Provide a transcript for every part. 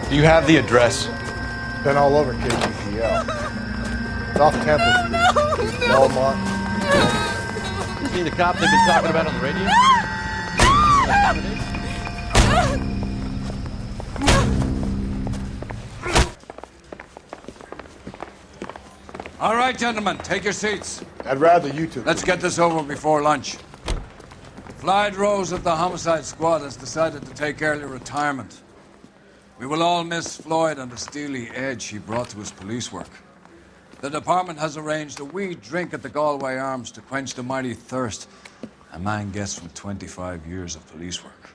Do you have the address? Been all over KGPL. It's off Temple Street. Belmont. You see the cop they've been talking about on the radio? All right, gentlemen, take your seats. I'd rather you two. Let's get this over before lunch. Floyd Rose of the Homicide Squad has decided to take early retirement. We will all miss Floyd and the steely edge he brought to his police work. The department has arranged a wee drink at the Galway Arms to quench the mighty thirst a man gets from 25 years of police work.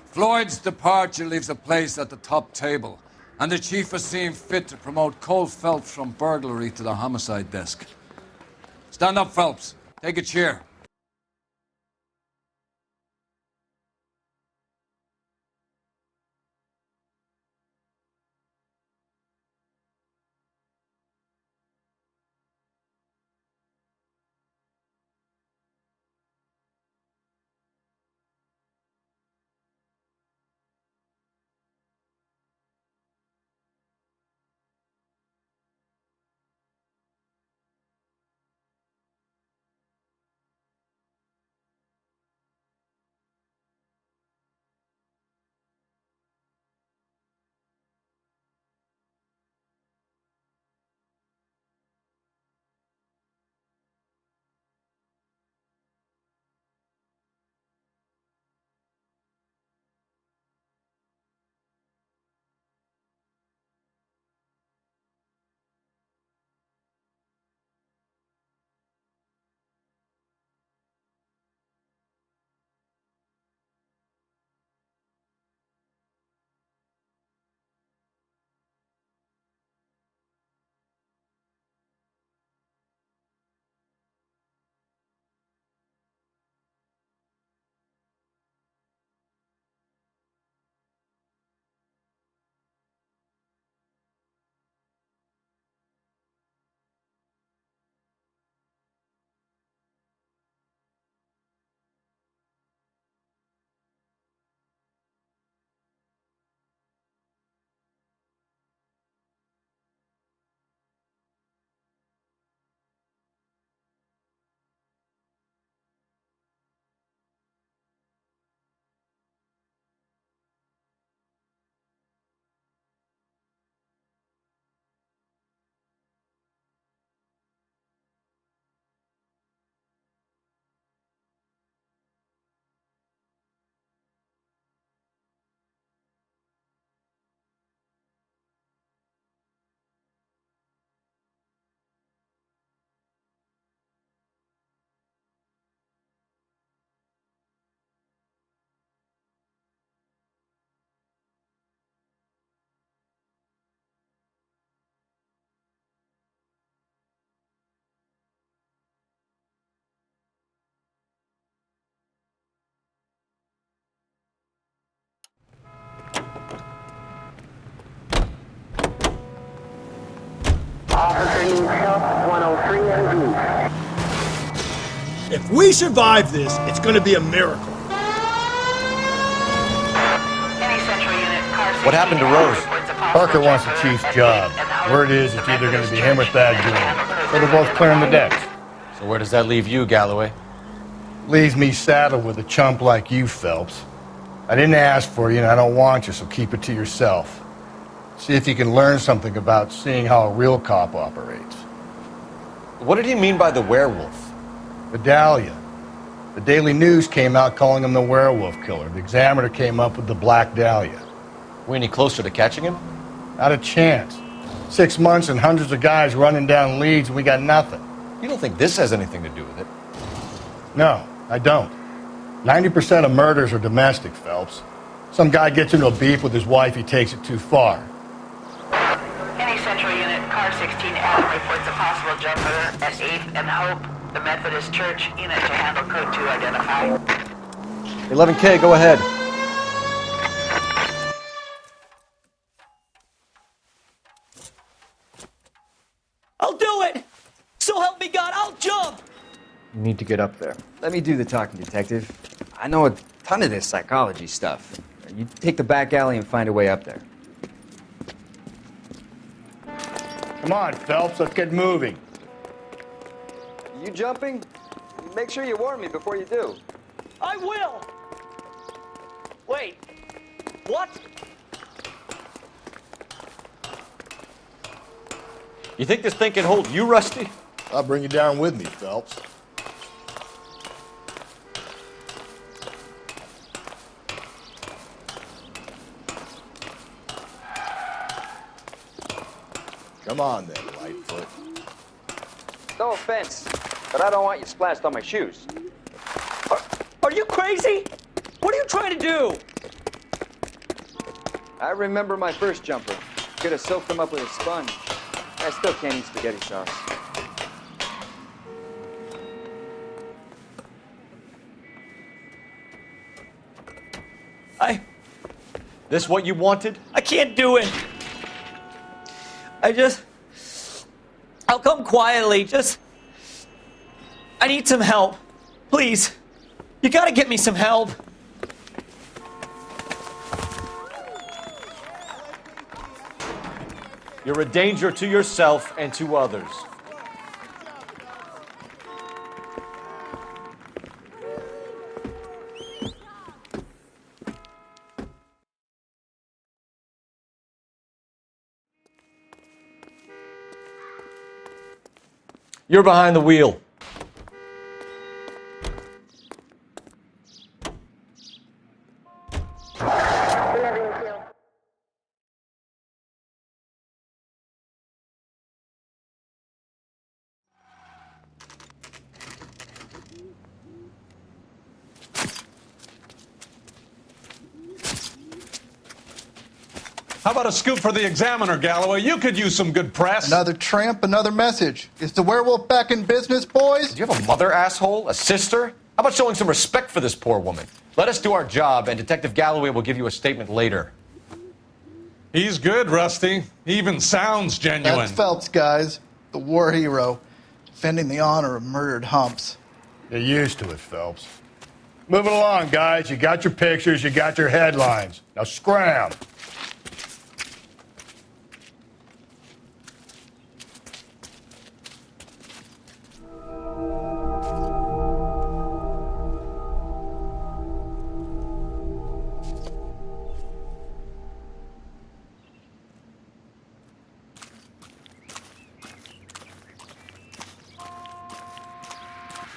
Floyd's departure leaves a place at the top table, and the chief has seen fit to promote Cole Phelps from burglary to the homicide desk. Stand up, Phelps. Take a chair. If we survive this, it's going to be a miracle. What happened to Rose? Parker wants the chief's job. Word is it's either going to be him or Thad Goon. So they're both clearing the decks. So where does that leave you, Galloway? Leaves me saddled with a chump like you, Phelps. I didn't ask for you and I don't want you, so keep it to yourself. See if you can learn something about seeing how a real cop operates. What did he mean by the werewolf? Vidalia. The Daily News came out calling him the werewolf killer. The Examiner came up with the Black Dahlia. We any closer to catching him? Not a chance. 6 months and hundreds of guys running down leads and we got nothing. You don't think this has anything to do with it? No, I don't. 90% of murders are domestic, Phelps. Some guy gets into a beef with his wife, he takes it too far. Any central unit, car 16 Adam reports a possible jumper at 8th and Hope, the Methodist Church unit to handle code 2 identify. 11K, go ahead. I'll do it! So help me God, I'll jump! You need to get up there. Let me do the talking, detective. I know a ton of this psychology stuff. You take the back alley and find a way up there. Come on, Phelps, let's get moving. You jumping? Make sure you warn me before you do. I will! Wait, what? You think this thing can hold you, Rusty? I'll bring you down with me, Phelps. Come on then, Lightfoot. No offense, but I don't want you splashed on my shoes. Are you crazy? What are you trying to do? I remember my first jumper. Could have soaked them up with a sponge. I still can't eat spaghetti sauce. This what you wanted? I can't do it. I'll come quietly, I need some help. Please. You gotta get me some help. You're a danger to yourself and to others. You're behind the wheel. How about a scoop for the Examiner, Galloway? You could use some good press. Another tramp, another message. Is the werewolf back in business, boys? Do you have a mother, asshole? A sister? How about showing some respect for this poor woman? Let us do our job, and Detective Galloway will give you a statement later. He's good, Rusty. He even sounds genuine. That's Phelps, guys. The war hero. Defending the honor of murdered humps. You're used to it, Phelps. Moving along, guys. You got your pictures, you got your headlines. Now scram.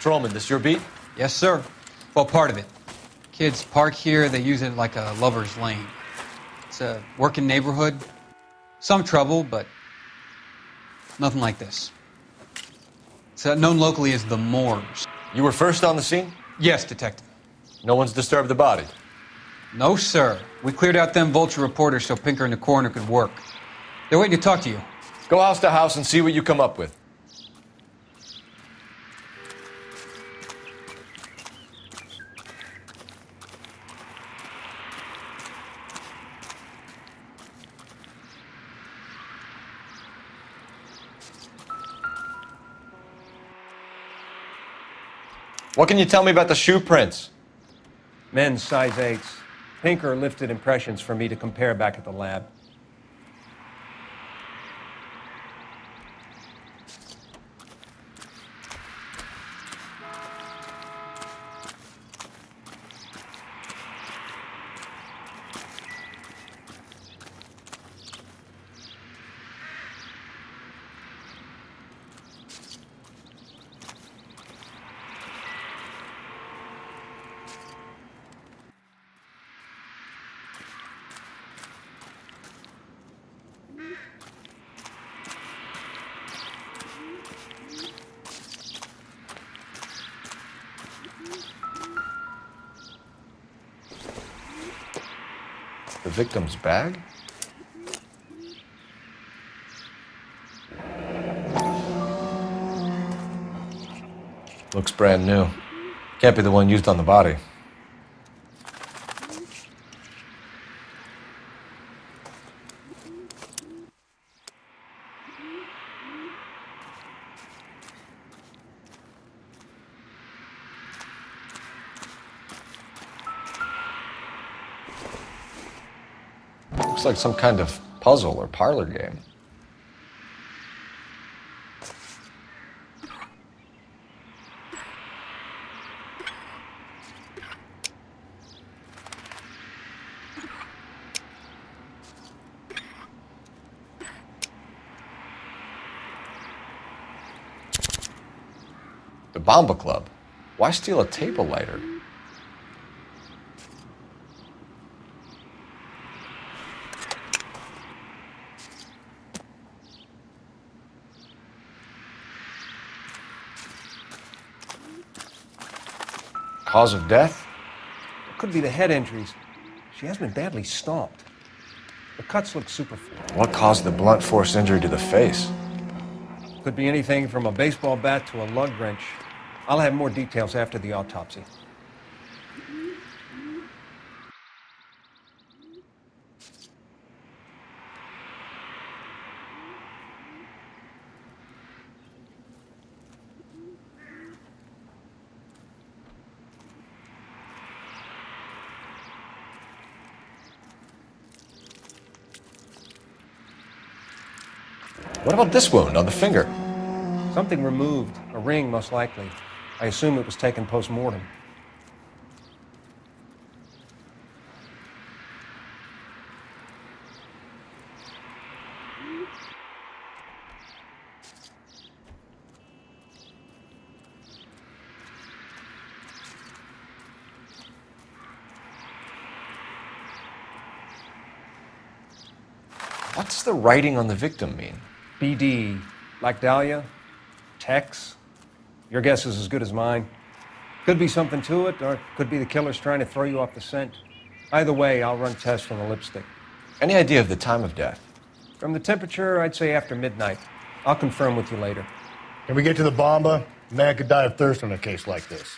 Patrolman, this your beat? Yes, sir. Well, part of it. Kids park here, they use it like a lover's lane. It's a working neighborhood. Some trouble, but nothing like this. It's known locally as the Moors. You were first on the scene? Yes, Detective. No one's disturbed the body? No, sir. We cleared out them vulture reporters so Pinker and the coroner could work. They're waiting to talk to you. Go house to house and see what you come up with. What can you tell me about the shoe prints? Men's size 8s. Pinker lifted impressions for me to compare back at the lab. The victim's bag? Looks brand new. Can't be the one used on the body. Looks like some kind of puzzle or parlor game. The Bomba Club. Why steal a table lighter? Cause of death? It could be the head injuries. She has been badly stomped. The cuts look superficial. What caused the blunt force injury to the face? Could be anything from a baseball bat to a lug wrench. I'll have more details after the autopsy. What about this wound on the finger? Something removed. A ring, most likely. I assume it was taken post-mortem. What's the writing on the victim mean? BD. Like Dahlia? Tex? Your guess is as good as mine. Could be something to it, or could be the killer's trying to throw you off the scent. Either way, I'll run tests on the lipstick. Any idea of the time of death? From the temperature, I'd say after midnight. I'll confirm with you later. Can we get to the Bomba? A man could die of thirst on a case like this.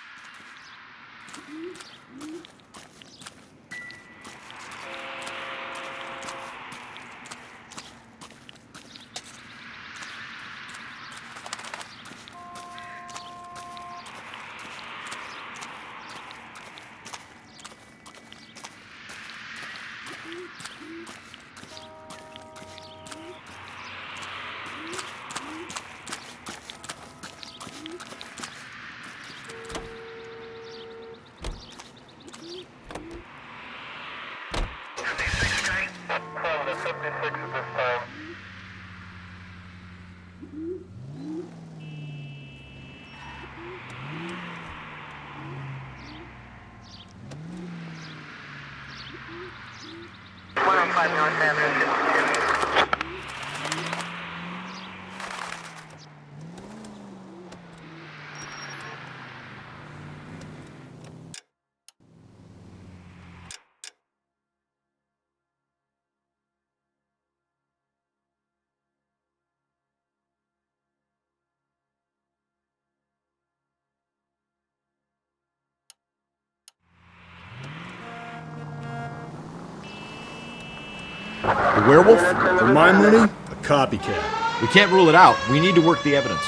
The werewolf? For my money, a copycat. We can't rule it out. We need to work the evidence.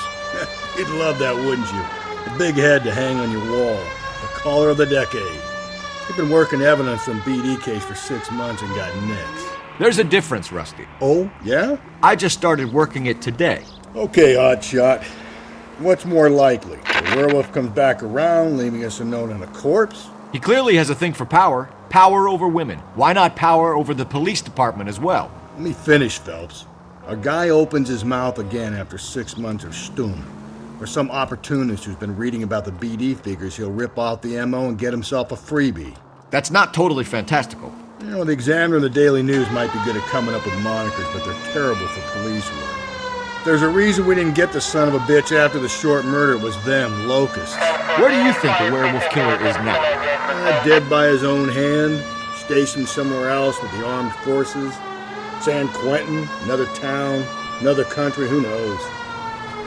You'd love that, wouldn't you? The big head to hang on your wall. The caller of the decade. You've been working evidence on BD case for 6 months and got nicks. There's a difference, Rusty. Oh, yeah? I just started working it today. Okay, Oddshot. What's more likely? The werewolf comes back around, leaving us a note on a corpse? He clearly has a thing for power. Power over women. Why not power over the police department as well? Let me finish, Phelps. A guy opens his mouth again after 6 months of stewing. Or some opportunist who's been reading about the BD figures he'll rip off the MO and get himself a freebie. That's not totally fantastical. You know, the Examiner and the Daily News might be good at coming up with monikers, but they're terrible for police work. There's a reason we didn't get the son of a bitch after the short murder. It was them, locusts. Where do you think the werewolf killer is now? Dead by his own hand, stationed somewhere else with the armed forces. San Quentin, another town, another country, who knows?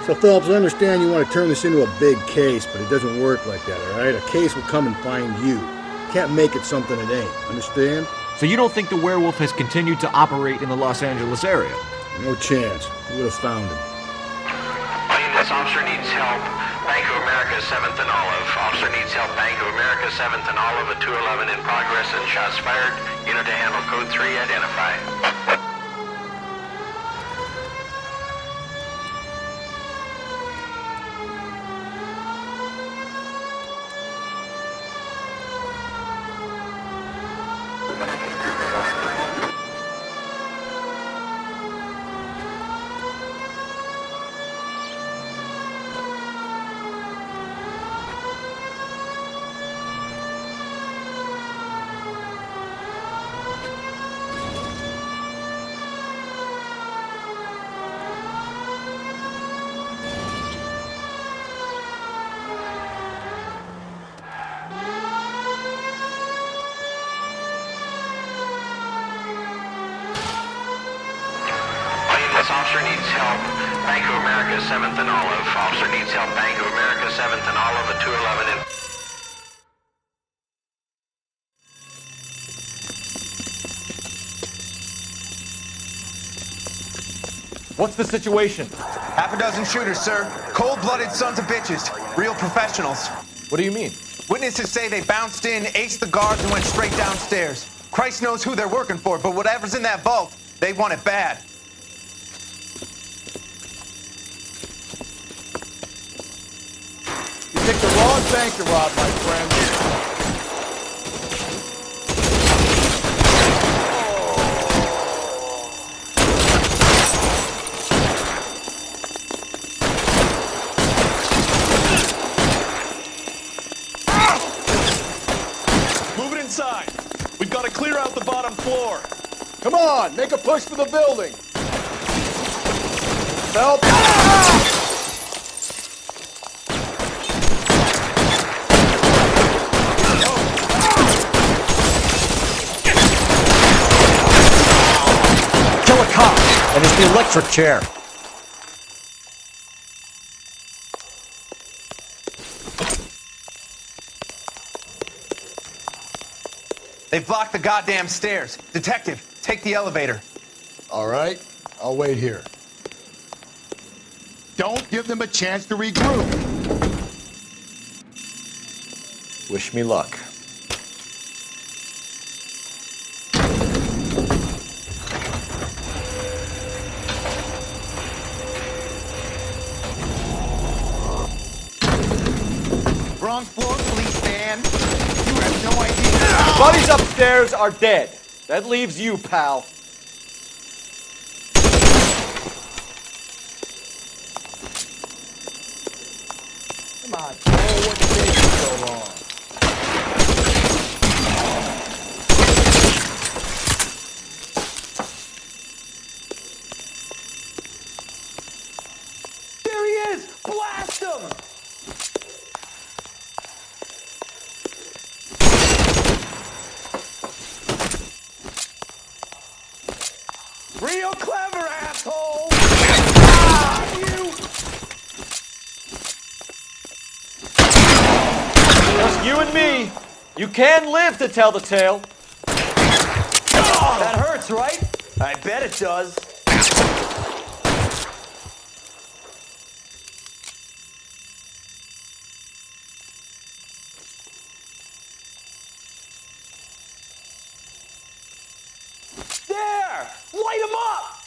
So, Phelps, I understand you want to turn this into a big case, but it doesn't work like that, all right? A case will come and find you. Can't make it something it ain't, understand? So you don't think the werewolf has continued to operate in the Los Angeles area? No chance. We would have found him. This officer needs help. Bank of America, 7th and Olive. Officer needs help. Bank of America, 7th and Olive, a 211 in progress and shots fired. Unit to handle code 3, identify. Officer needs help. Bank of America, 7th and Olive. Officer needs help. Bank of America, 7th and Olive, a 211 in... What's the situation? Half a dozen shooters, sir. Cold-blooded sons of bitches. Real professionals. What do you mean? Witnesses say they bounced in, aced the guards, and went straight downstairs. Christ knows who they're working for, but whatever's in that vault, they want it bad. You picked the wrong bank to rob, my friend. Move it inside. We've got to clear out the bottom floor. Come on, make a push for the building. Help! Kill a cop, and it's the electric chair. They've blocked the goddamn stairs. Detective, take the elevator. All right, I'll wait here. Don't give them a chance to regroup. Wish me luck. Bronze floor, police van. You have no idea. Buddies upstairs are dead. That leaves you, pal. Come on, Joe, what's taking so long? There he is! Blast him! Real clever, asshole! Ah, you! Just you and me. You can live to tell the tale. That hurts, right? I bet it does. There! Light him up!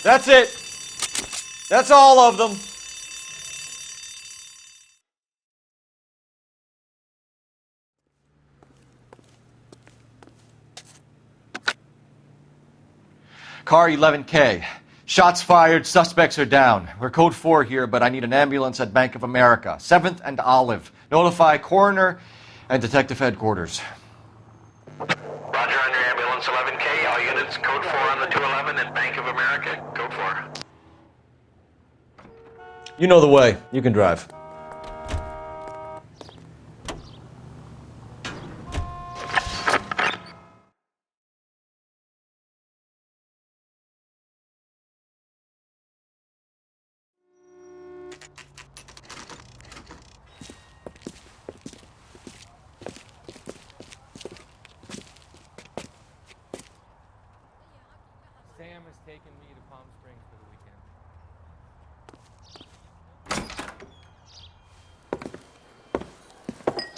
That's it. That's all of them. Car 11K. Shots fired, suspects are down. We're code 4 here, but I need an ambulance at Bank of America. 7th and Olive. Notify coroner and detective headquarters. Roger, on your ambulance, 11K. All units, code 4 on the 211 at Bank of America, code 4. You know the way. You can drive. Sam is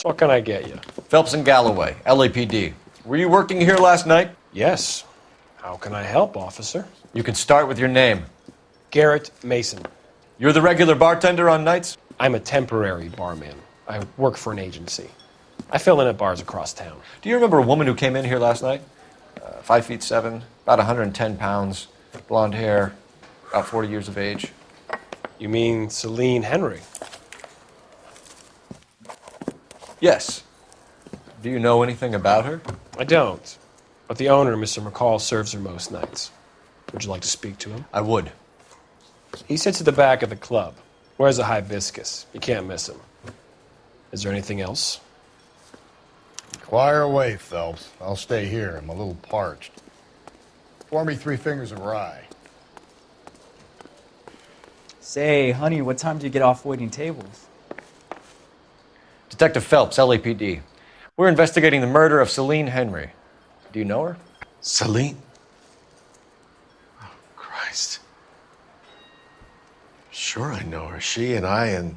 What can I get you? Phelps and Galloway, LAPD. Were you working here last night? Yes. How can I help, officer? You can start with your name. Garrett Mason. You're the regular bartender on nights? I'm a temporary barman. I work for an agency. I fill in at bars across town. Do you remember a woman who came in here last night? 5'7", about 110 pounds, blonde hair, about 40 years of age. You mean Celine Henry? Yes. Do you know anything about her? I don't. But the owner, Mr. McCall, serves her most nights. Would you like to speak to him? I would. He sits at the back of the club. Wears a hibiscus. You can't miss him. Is there anything else? Inquire away, Phelps. I'll stay here. I'm a little parched. Pour me 3 fingers of rye. Say, honey, what time do you get off waiting tables? Detective Phelps, LAPD. We're investigating the murder of Celine Henry. Do you know her? Celine? Oh, Christ. Sure I know her. She and I and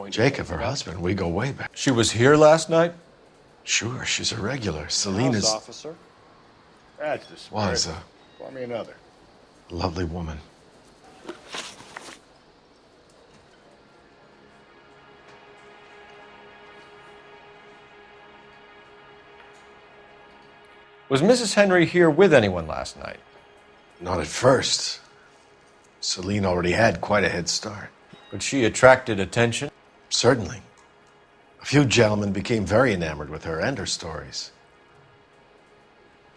Jacob, her husband, we go way back. She was here last night? Sure, she's a regular. Celine is... officer? That's the spirit. Was a Pour me another. lovely woman. Was Mrs. Henry here with anyone last night? Not at first. Celine already had quite a head start. But she attracted attention? Certainly. A few gentlemen became very enamored with her and her stories.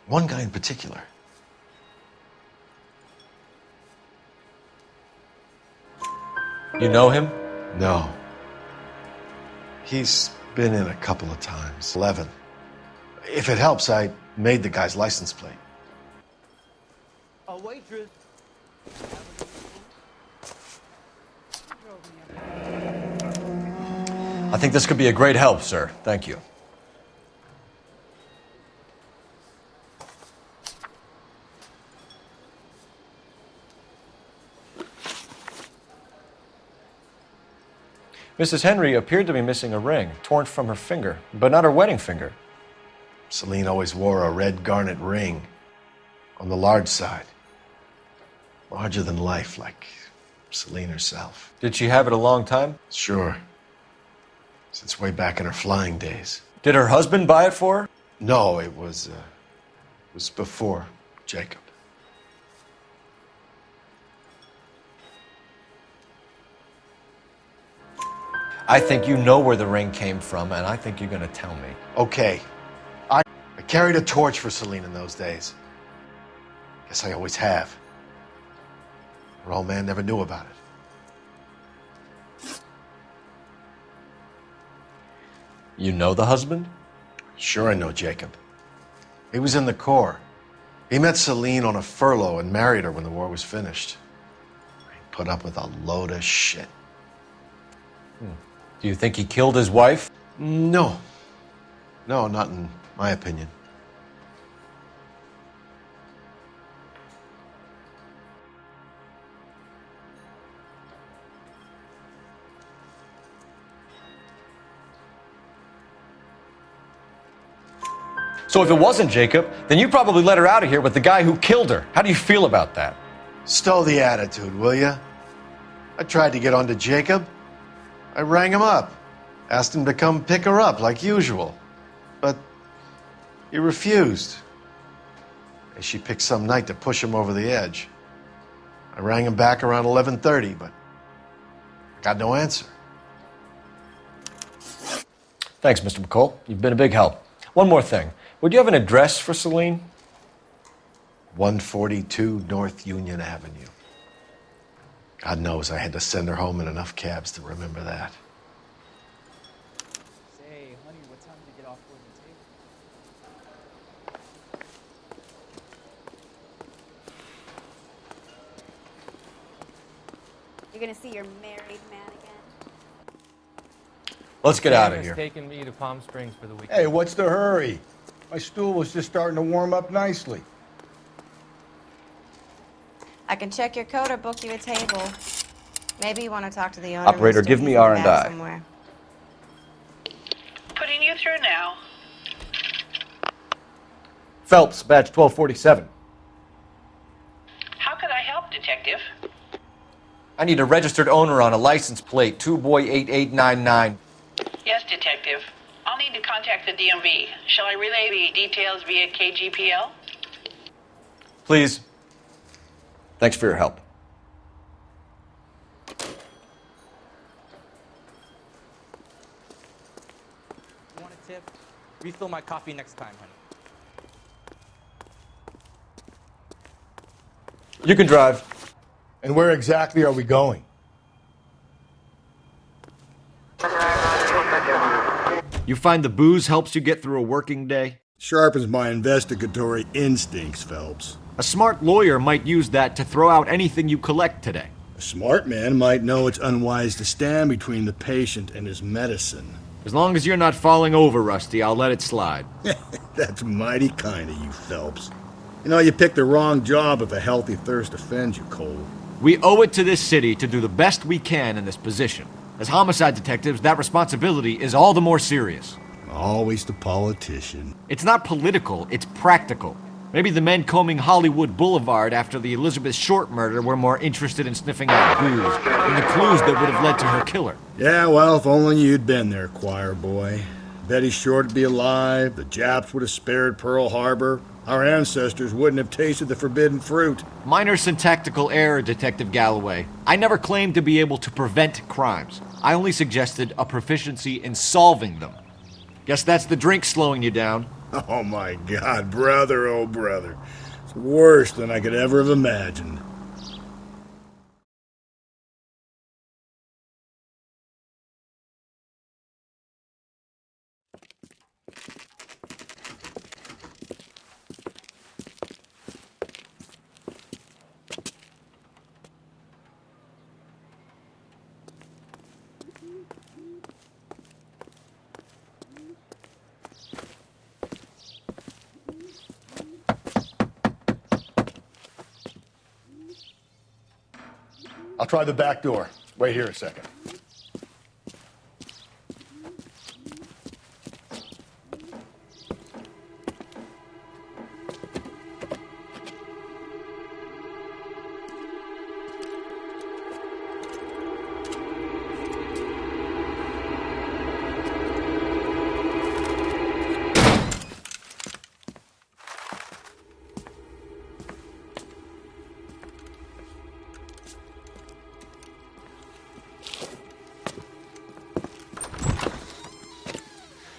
One guy in particular. You know him? No. He's been in a couple of times. 11. If it helps, I made the guy's license plate. A waitress. I think this could be a great help, sir. Thank you. Mrs. Henry appeared to be missing a ring, torn from her finger, but not her wedding finger. Celine always wore a red garnet ring on the large side. Larger than life, like Celine herself. Did she have it a long time? Sure. Since way back in her flying days. Did her husband buy it for her? No, it was before Jacob. I think you know where the ring came from, and I think you're going to tell me. Okay. I carried a torch for Celine in those days. Guess I always have. Her old man never knew about it. You know the husband? Sure I know Jacob. He was in the Corps. He met Celine on a furlough and married her when the war was finished. He put up with a load of shit. Do you think he killed his wife? No. No, not in my opinion. So if it wasn't Jacob, then you probably let her out of here with the guy who killed her. How do you feel about that? Stow the attitude, will ya? I tried to get onto Jacob. I rang him up, asked him to come pick her up like usual. But he refused. And she picked some night to push him over the edge. I rang him back around 11:30, but I got no answer. Thanks, Mr. McCall. You've been a big help. One more thing. Would you have an address for Celine? 142 North Union Avenue. God knows I had to send her home in enough cabs to remember that. Say, honey, what time do you get off waiting tables? You're gonna see your married man again? Let's get out of here. Taking me to Palm Springs for the weekend. Hey, what's the hurry? My stool was just starting to warm up nicely. I can check your code or book you a table. Maybe you want to talk to the owner. Operator, give me R&I. Somewhere. Putting Putting you through now. Phelps, badge 1247. How could I help, Detective? I need a registered owner on a license plate, 2boy8899. Yes, Detective. I'll need to contact the DMV. Shall I relay the details via KGPL? Please. Thanks for your help. You want a tip? Refill my coffee next time, honey. You can drive. And where exactly are we going? You find the booze helps you get through a working day? Sharpens my investigatory instincts, Phelps. A smart lawyer might use that to throw out anything you collect today. A smart man might know it's unwise to stand between the patient and his medicine. As long as you're not falling over, Rusty, I'll let it slide. That's mighty kind of you, Phelps. You know, you picked the wrong job if a healthy thirst offends you, Cole. We owe it to this city to do the best we can in this position. As homicide detectives, that responsibility is all the more serious. Always the politician. It's not political, it's practical. Maybe the men combing Hollywood Boulevard after the Elizabeth Short murder were more interested in sniffing out booze than the clues that would have led to her killer. Yeah, well, if only you'd been there, choir boy. Betty Short would be alive, the Japs would have spared Pearl Harbor, our ancestors wouldn't have tasted the forbidden fruit. Minor syntactical error, Detective Galloway. I never claimed to be able to prevent crimes. I only suggested a proficiency in solving them. Guess that's the drink slowing you down. Oh my God, brother, oh brother. It's worse than I could ever have imagined. I'll try the back door. Wait here a second.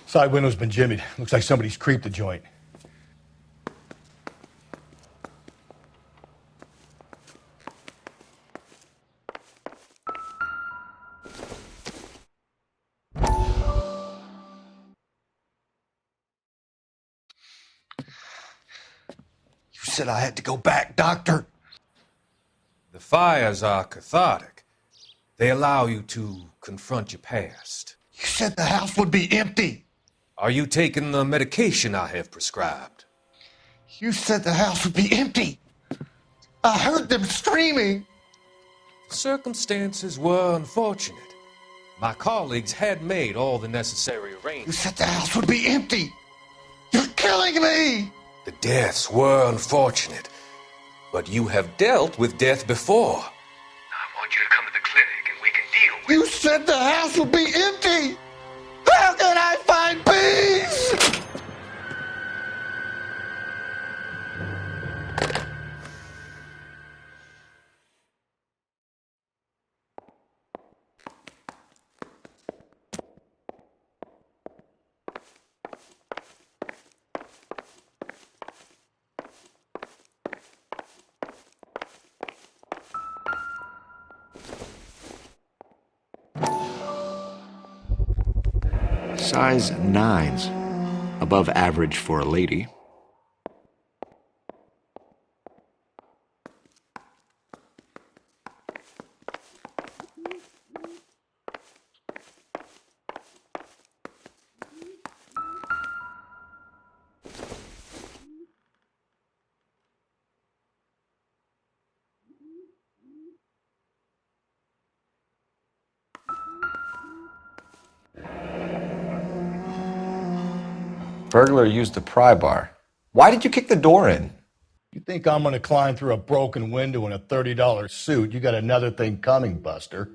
Side window's been jimmied. Looks like somebody's creeped the joint. You said I had to go back, Doctor. The fires are cathartic. They allow you to confront your past. You said the house would be empty. Are you taking the medication I have prescribed? You said the house would be empty. I heard them screaming. The circumstances were unfortunate. My colleagues had made all the necessary arrangements. You said the house would be empty. You're killing me. The deaths were unfortunate, but you have dealt with death before. I want you to come to the clinic and we can deal with it. You said the house would be empty. How can I find peace? Size 9s. Above average for a lady. Burglar used the pry bar. Why did you kick the door in? You think I'm gonna climb through a broken window in a $30 suit? You got another thing coming, Buster.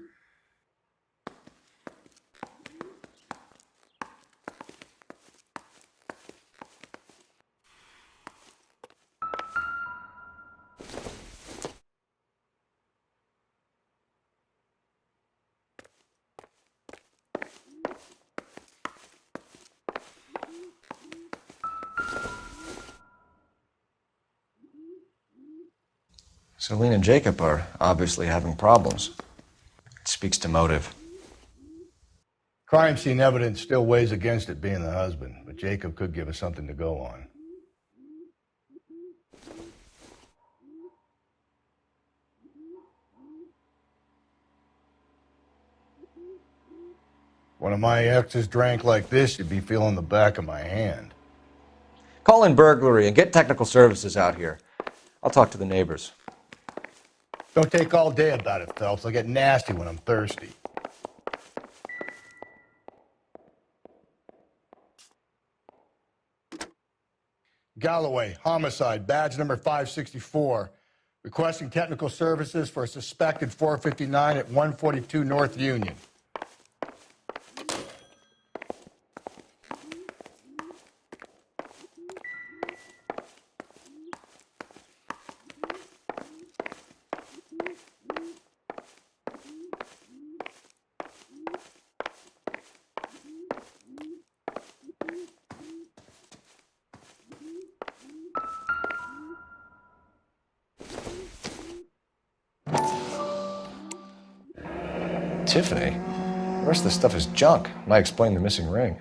Celine and Jacob are obviously having problems. It speaks to motive. Crime scene evidence still weighs against it being the husband, but Jacob could give us something to go on. One of my exes drank like this, you'd be feeling the back of my hand. Call in burglary and get technical services out here. I'll talk to the neighbors. Don't take all day about it, Phelps. I'll get nasty when I'm thirsty. Galloway, homicide, badge number 564. Requesting technical services for a suspected 459 at 142 North Union. Tiffany? The rest of the stuff is junk. Might explain the missing ring.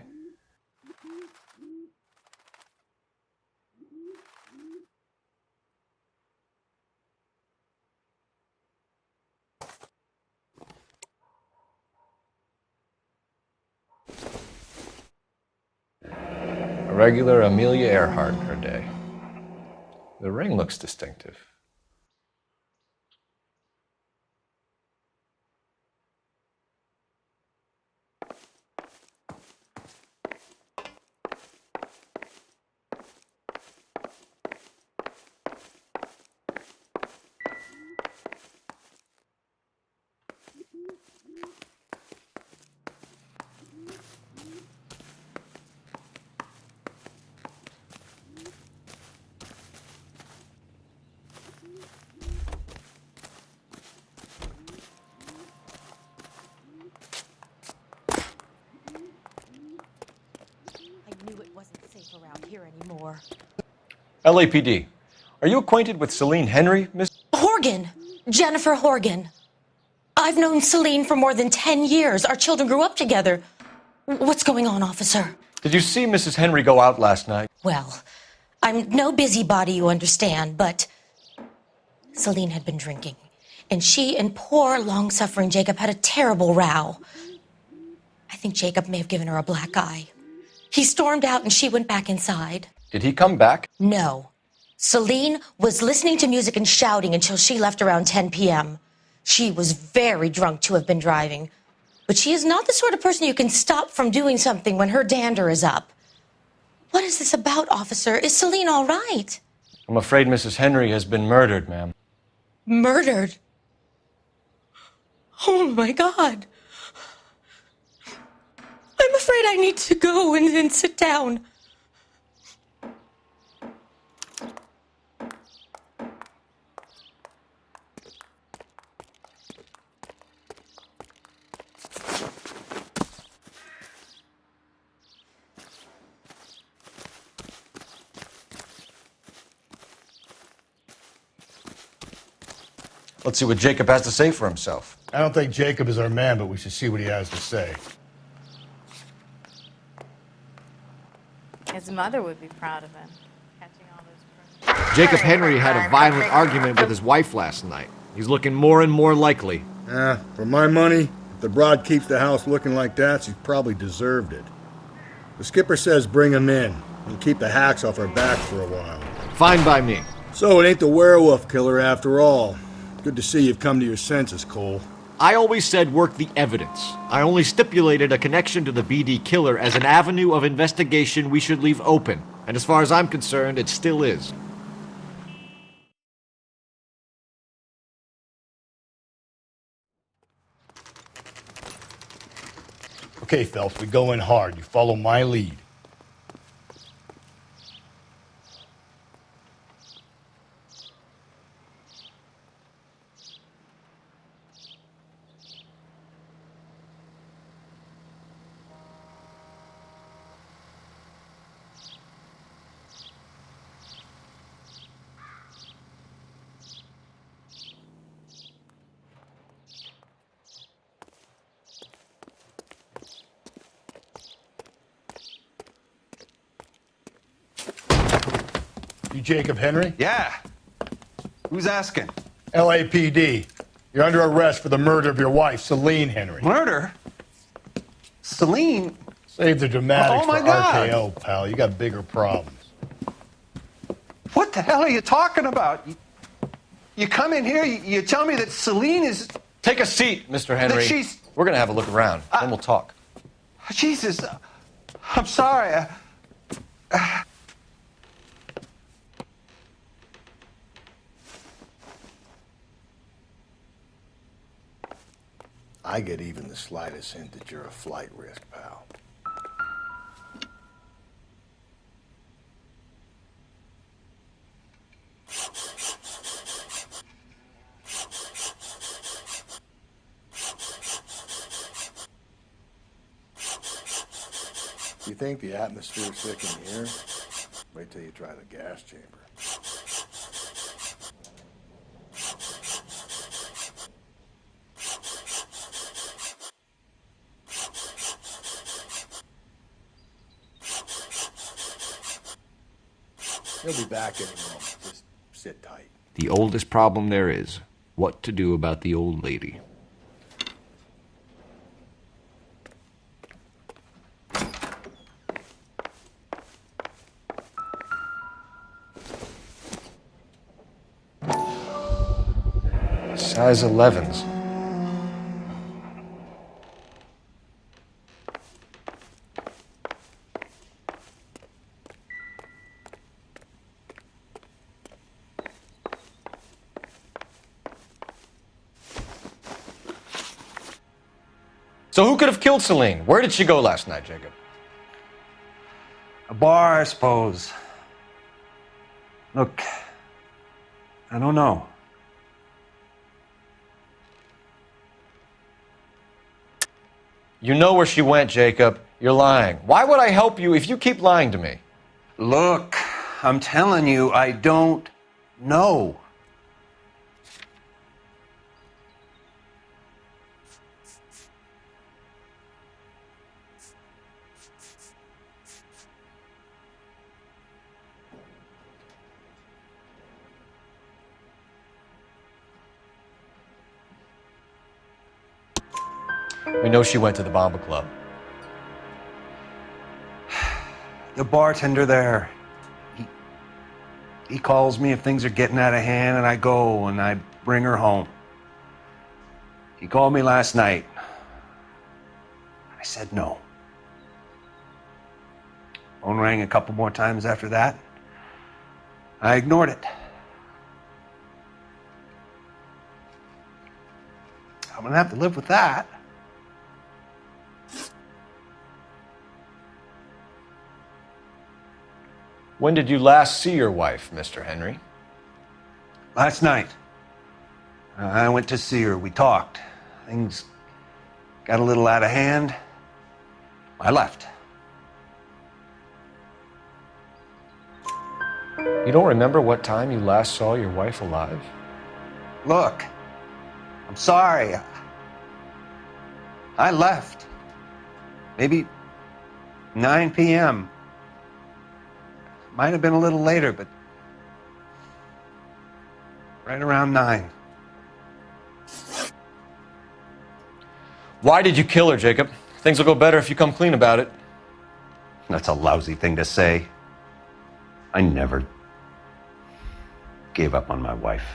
A regular Amelia Earhart in her day. The ring looks distinctive. Around here anymore. LAPD. Are you acquainted with Celine Henry, Miss? Horgan. Jennifer Horgan. I've known Celine for more than 10 years. Our children grew up together. What's going on, officer? Did you see Mrs. Henry go out last night? Well, I'm no busybody, you understand, but Celine had been drinking, and she and poor, long-suffering Jacob had a terrible row. I think Jacob may have given her a black eye. He stormed out and she went back inside. Did he come back? No. Celine was listening to music and shouting until she left around 10 p.m. She was very drunk to have been driving. But she is not the sort of person you can stop from doing something when her dander is up. What is this about, officer? Is Celine all right? I'm afraid Mrs. Henry has been murdered, ma'am. Murdered? Oh, my God. I'm afraid I need to go and sit down. Let's see what Jacob has to say for himself. I don't think Jacob is our man, but we should see what he has to say. His mother would be proud of him. Catching all those Jacob Henry had a violent argument with his wife last night. He's looking more and more likely. For my money, if the broad keeps the house looking like that, she's probably deserved it. The skipper says bring him in. He'll keep the hacks off our backs for a while. Fine by me. So it ain't the werewolf killer after all. Good to see you've come to your senses, Cole. I always said work the evidence. I only stipulated a connection to the BD killer as an avenue of investigation we should leave open. And as far as I'm concerned, it still is. Okay, Phelps, we go in hard. You follow my lead. You Jacob Henry? Yeah. Who's asking? LAPD. You're under arrest for the murder of your wife, Celine Henry. Murder? Celine? Save the dramatics Oh, my for God. RKO, pal. You got bigger problems. What the hell are you talking about? You come in here, you tell me that Celine is... Take a seat, Mr. Henry. That she's... We're going to have a look around, then we'll talk. Jesus, I'm sorry. I get even the slightest hint that you're a flight risk, pal. You think the atmosphere's sick in here? Wait till you try the gas chamber. He'll be back any moment. Just sit tight. The oldest problem there is, what to do about the old lady. Size 11s. So who could have killed Celine? Where did she go last night, Jacob? A bar, I suppose. Look, I don't know. You know where she went, Jacob. You're lying. Why would I help you if you keep lying to me? Look, I'm telling you, I don't know. We know she went to the Bomba Club. The bartender there, he calls me if things are getting out of hand, and I go and I bring her home. He called me last night. I said no. Phone rang a couple more times after that. I ignored it. I'm gonna have to live with that. When did you last see your wife, Mr. Henry? Last night. I went to see her. We talked. Things got a little out of hand. I left. You don't remember what time you last saw your wife alive? Look, I'm sorry. I left. Maybe 9 p.m. Might have been a little later, but right around 9. Why did you kill her, Jacob? Things will go better if you come clean about it. That's a lousy thing to say. I never gave up on my wife.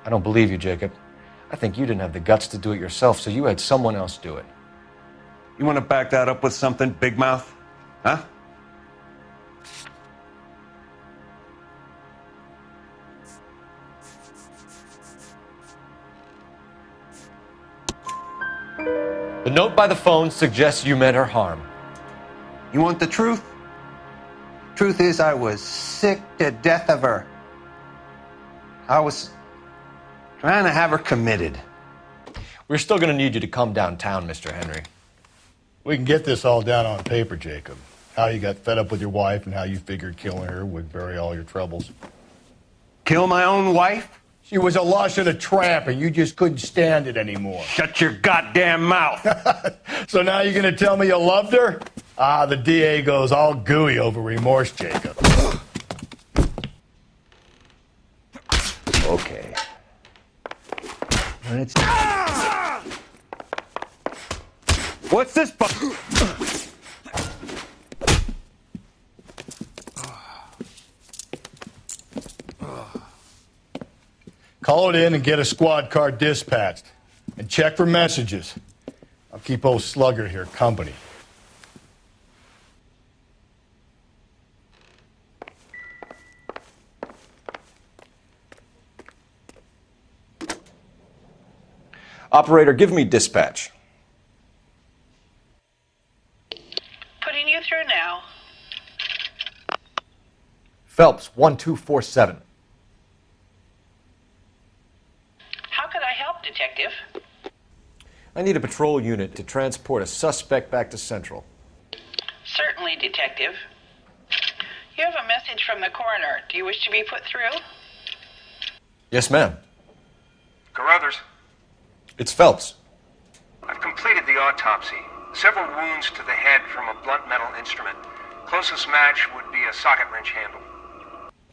I don't believe you, Jacob. I think you didn't have the guts to do it yourself, so you had someone else do it. You want to back that up with something, Big Mouth? Huh? The note by the phone suggests you meant her harm. You want the truth? Truth is, I was sick to death of her. I was trying to have her committed. We're still going to need you to come downtown, Mr. Henry. We can get this all down on paper, Jacob. How you got fed up with your wife and how you figured killing her would bury all your troubles. Kill my own wife? She was a lush and a tramp, and you just couldn't stand it anymore. Shut your goddamn mouth. So now you're going to tell me you loved her? Ah, the DA goes all gooey over remorse, Jacob. Okay. What's this? Call it in and get a squad car dispatched. And check for messages. I'll keep old Slugger here company. Operator, give me dispatch. Putting you through now. Phelps, 1247. How could I help, Detective? I need a patrol unit to transport a suspect back to Central. Certainly, Detective. You have a message from the coroner. Do you wish to be put through? Yes, ma'am. Carruthers, It's Phelps. I've completed the autopsy. Several wounds to the head from a blunt metal instrument. Closest match would be a socket wrench handle.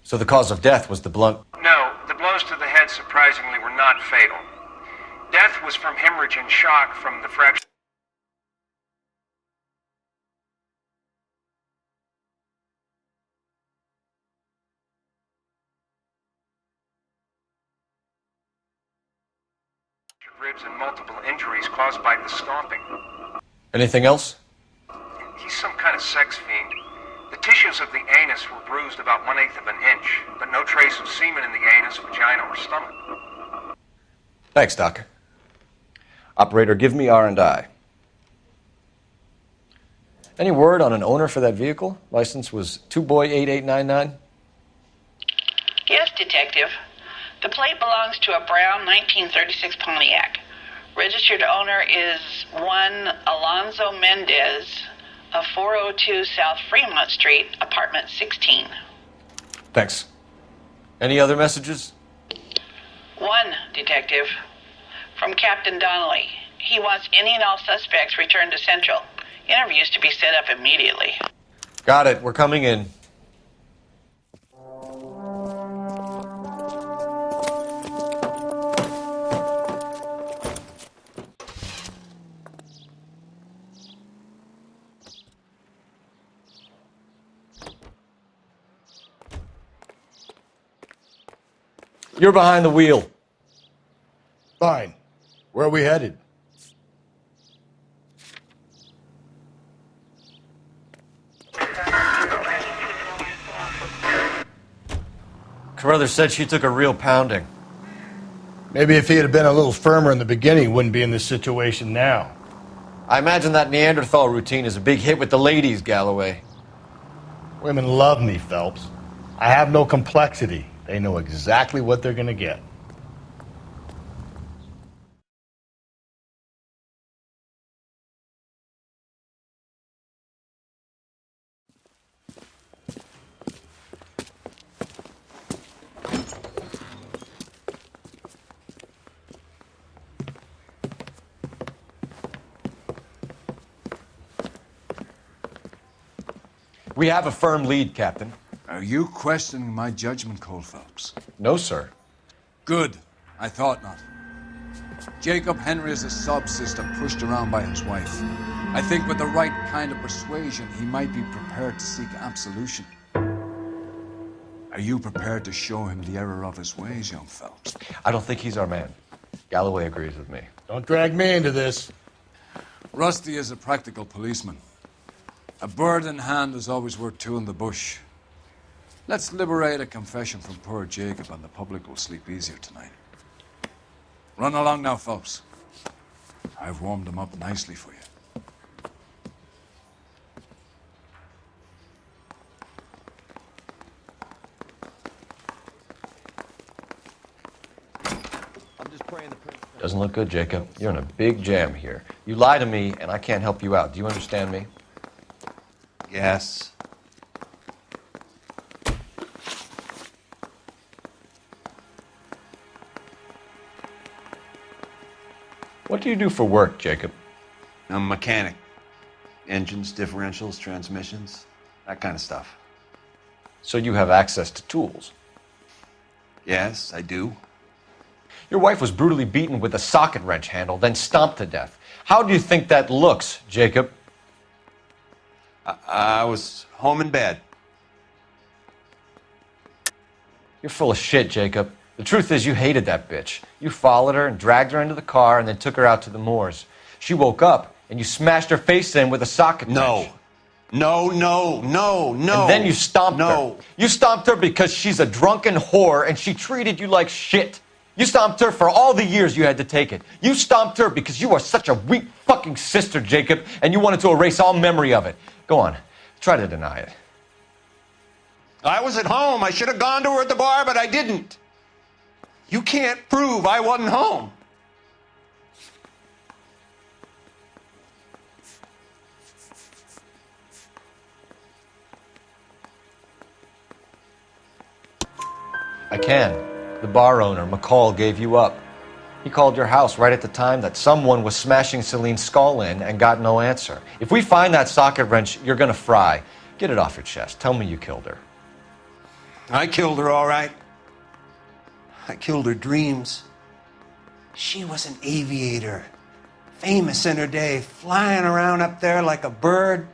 So the cause of death was the blunt... No, the blows to the head surprisingly were not fatal. Death was from hemorrhage and shock from the fracture. Ribs and multiple injuries caused by the stomping. Anything else? He's some kind of sex fiend. The tissues of the anus were bruised about 1/8 of an inch, but no trace of semen in the anus, vagina, or stomach. Thanks, Doc. Operator, give me R&I. Any word on an owner for that vehicle? License was 2boy8899. Yes, Detective. The plate belongs to a brown 1936 Pontiac. Registered owner is one Alonzo Mendez of 402 South Fremont Street, apartment 16. Thanks. Any other messages? One, Detective. From Captain Donnelly. He wants any and all suspects returned to Central. Interviews to be set up immediately. Got it. We're coming in. You're behind the wheel. Fine. Where are we headed? Carruthers said she took a real pounding. Maybe if he had been a little firmer in the beginning, he wouldn't be in this situation now. I imagine that Neanderthal routine is a big hit with the ladies, Galloway. Women love me, Phelps. I have no complexity. They know exactly what they're going to get. We have a firm lead, Captain. Are you questioning my judgment, Cole Phelps? No, sir. Good. I thought not. Jacob Henry is a sub-sister pushed around by his wife. I think with the right kind of persuasion, he might be prepared to seek absolution. Are you prepared to show him the error of his ways, young Phelps? I don't think he's our man. Galloway agrees with me. Don't drag me into this. Rusty is a practical policeman. A bird in hand is always worth two in the bush. Let's liberate a confession from poor Jacob, and the public will sleep easier tonight. Run along now, Phelps. I've warmed them up nicely for you. Doesn't look good, Jacob. You're in a big jam here. You lie to me, and I can't help you out. Do you understand me? Yes. What do you do for work, Jacob? I'm a mechanic. Engines, differentials, transmissions, that kind of stuff. So you have access to tools? Yes, I do. Your wife was brutally beaten with a socket wrench handle, then stomped to death. How do you think that looks, Jacob? I was home in bed. You're full of shit, Jacob. The truth is you hated that bitch. You followed her and dragged her into the car and then took her out to the moors. She woke up and you smashed her face in with a socket wrench. No. And then you stomped her. You stomped her because she's a drunken whore and she treated you like shit. You stomped her for all the years you had to take it. You stomped her because you are such a weak fucking sister, Jacob, and you wanted to erase all memory of it. Go on. Try to deny it. I was at home. I should have gone to her at the bar, but I didn't. You can't prove I wasn't home. I can. The bar owner, McCall, gave you up. He called your house right at the time that someone was smashing Celine's skull in and got no answer. If we find that socket wrench, you're gonna fry. Get it off your chest. Tell me you killed her. I killed her, all right. I killed her dreams. She was an aviator, famous in her day, flying around up there like a bird.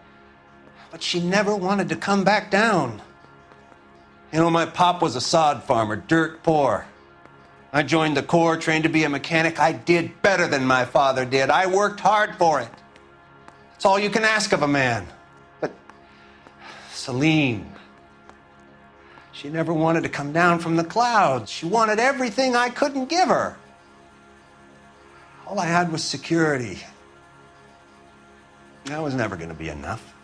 But she never wanted to come back down. You know, my pop was a sod farmer, dirt poor. I joined the Corps, trained to be a mechanic. I did better than my father did. I worked hard for it. It's all you can ask of a man. But Celine, she never wanted to come down from the clouds. She wanted everything I couldn't give her. All I had was security. That was never going to be enough.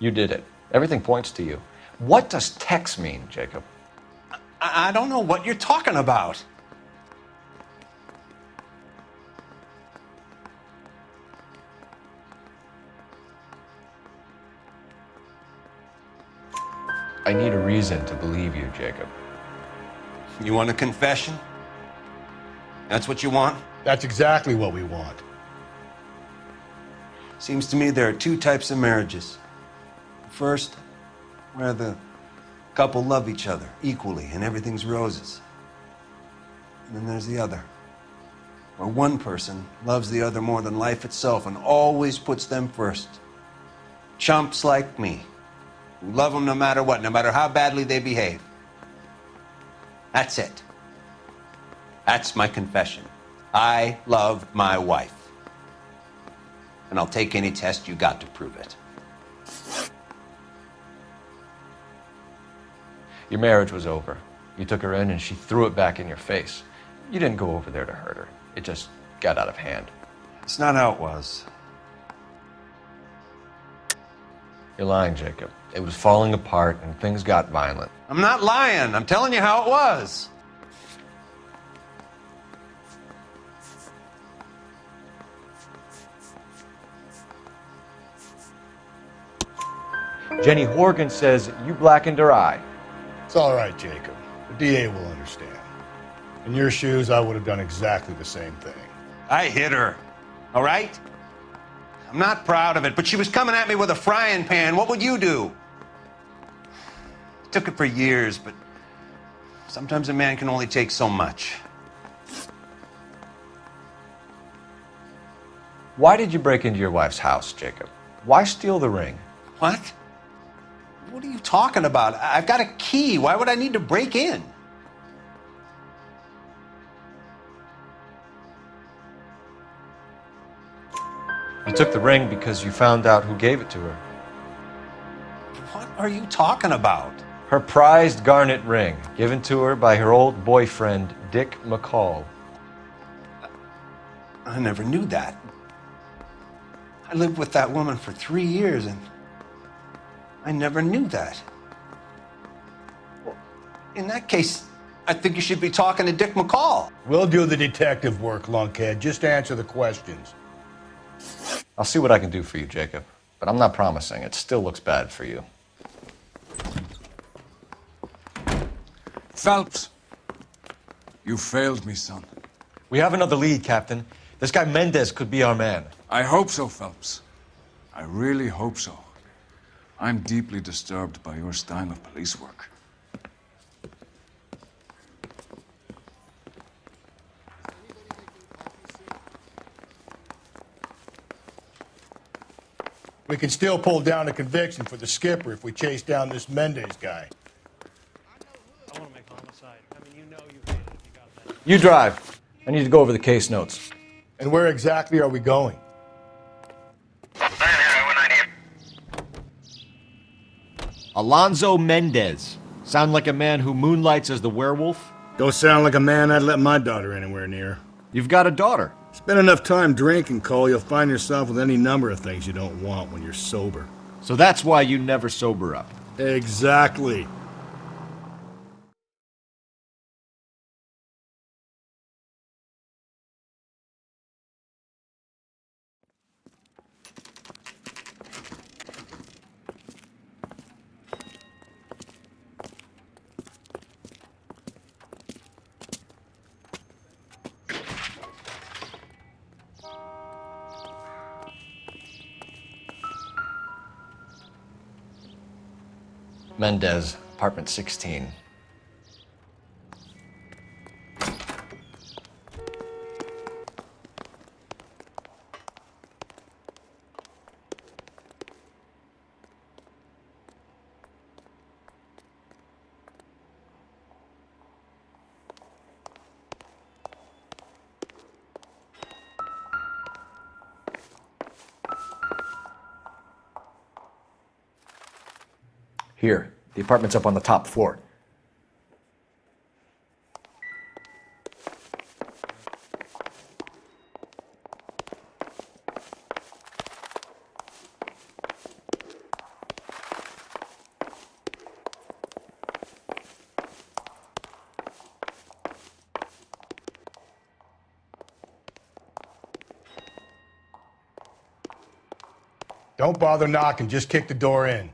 You did it. Everything points to you. What does Tex mean, Jacob? I don't know what you're talking about. I need a reason to believe you, Jacob. You want a confession? That's what you want? That's exactly what we want. Seems to me there are two types of marriages. First, where the couple love each other equally and everything's roses. And then there's the other, where one person loves the other more than life itself and always puts them first. Chumps like me, who love them no matter what, no matter how badly they behave. That's it. That's my confession. I love my wife. And I'll take any test you got to prove it. Your marriage was over. You took her in and she threw it back in your face. You didn't go over there to hurt her. It just got out of hand. It's not how it was. You're lying, Jacob. It was falling apart and things got violent. I'm not lying. I'm telling you how it was. Jenny Horgan says you blackened her eye. It's all right, Jacob. The DA will understand. In your shoes, I would have done exactly the same thing. I hit her, all right? I'm not proud of it, but she was coming at me with a frying pan. What would you do? Took it for years, but sometimes a man can only take so much. Why did you break into your wife's house, Jacob? Why steal the ring? What? What are you talking about? I've got a key. Why would I need to break in? You took the ring because you found out who gave it to her. What are you talking about? Her prized garnet ring, given to her by her old boyfriend, Dick McCall. I never knew that. I lived with that woman for 3 years and I never knew that. Well, in that case, I think you should be talking to Dick McCall. We'll do the detective work, lunkhead. Just answer the questions. I'll see what I can do for you, Jacob. But I'm not promising. It still looks bad for you. Phelps, you failed me, son. We have another lead, Captain. This guy Mendez could be our man. I hope so, Phelps. I really hope so. I'm deeply disturbed by your style of police work. We can still pull down a conviction for the skipper if we chase down this Mendez guy. I want to make homicide. I mean, you know you hate it if you got that. You drive. I need to go over the case notes. And where exactly are we going? Alonzo Mendez. Sound like a man who moonlights as the werewolf? Don't sound like a man I'd let my daughter anywhere near. You've got a daughter. Spend enough time drinking, Cole, you'll find yourself with any number of things you don't want when you're sober. So that's why you never sober up. Exactly. Mendez, apartment 16. Here, the apartment's up on the top floor. Don't bother knocking, just kick the door in.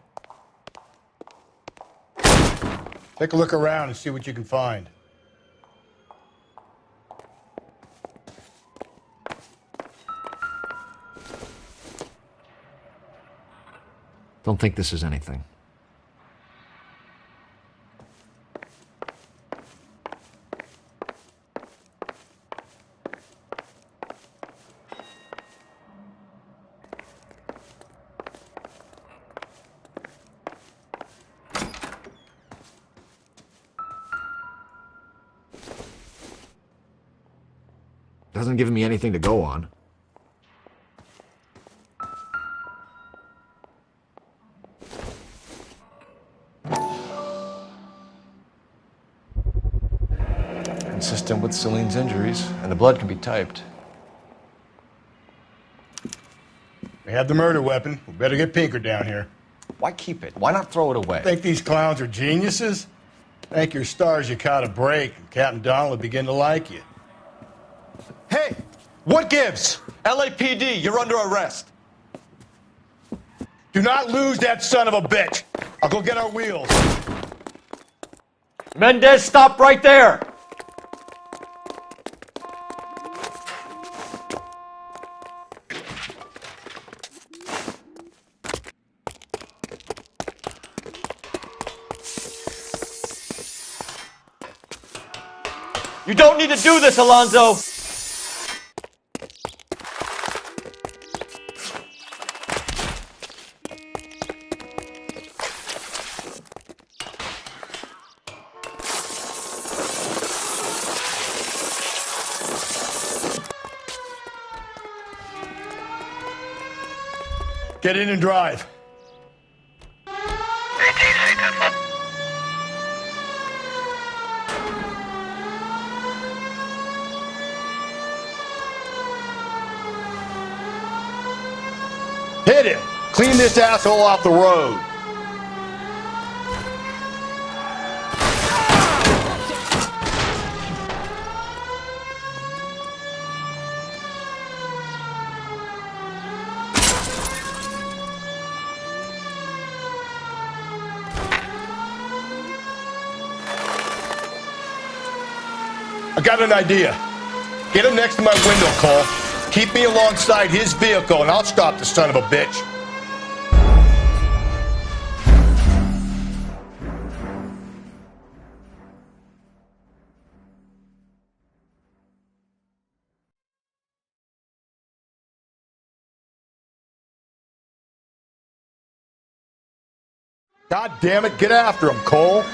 Take a look around and see what you can find. Don't think this is anything. Doesn't give me anything to go on. Consistent with Celine's injuries, and the blood can be typed. We have the murder weapon. We better get Pinker down here. Why keep it? Why not throw it away? Think these clowns are geniuses? Thank your stars you caught a break, and Captain Donald will begin to like you. Hey, what gives? LAPD, you're under arrest. Do not lose that son of a bitch. I'll go get our wheels. Mendez, stop right there! You don't need to do this, Alonzo! Get in and drive. Hit him! Clean this asshole off the road! I got an idea. Get him next to my window, Cole. Keep me alongside his vehicle and I'll stop the son of a bitch. God damn it, get after him, Cole.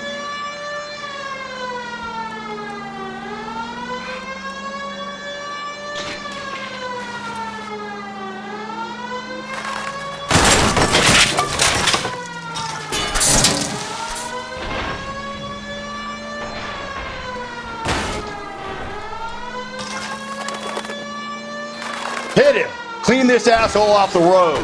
Hit him! Clean this asshole off the road!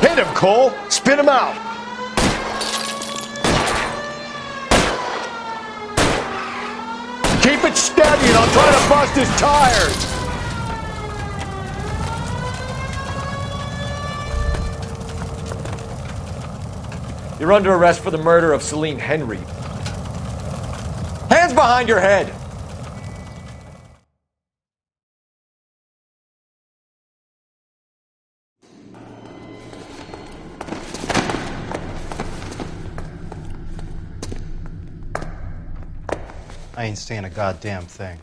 Hit him, Cole! Spin him out! Keep it steady and I'll try to bust his tires! You're under arrest for the murder of Celine Henry. Hands behind your head! I ain't saying a goddamn thing.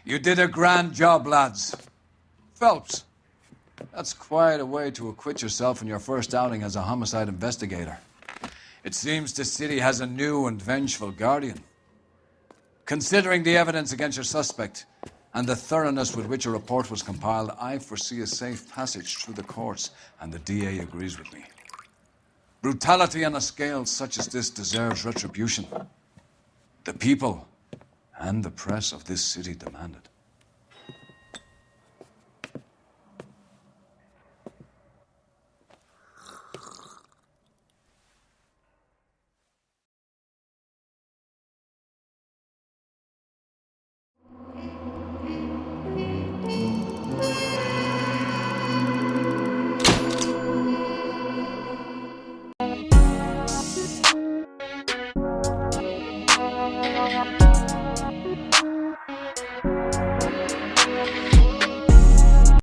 You did a grand job, lads. Phelps, that's quite a way to acquit yourself in your first outing as a homicide investigator. It seems the city has a new and vengeful guardian. Considering the evidence against your suspect and the thoroughness with which a report was compiled, I foresee a safe passage through the courts, and the DA agrees with me. Brutality on a scale such as this deserves retribution. The people and the press of this city demand it.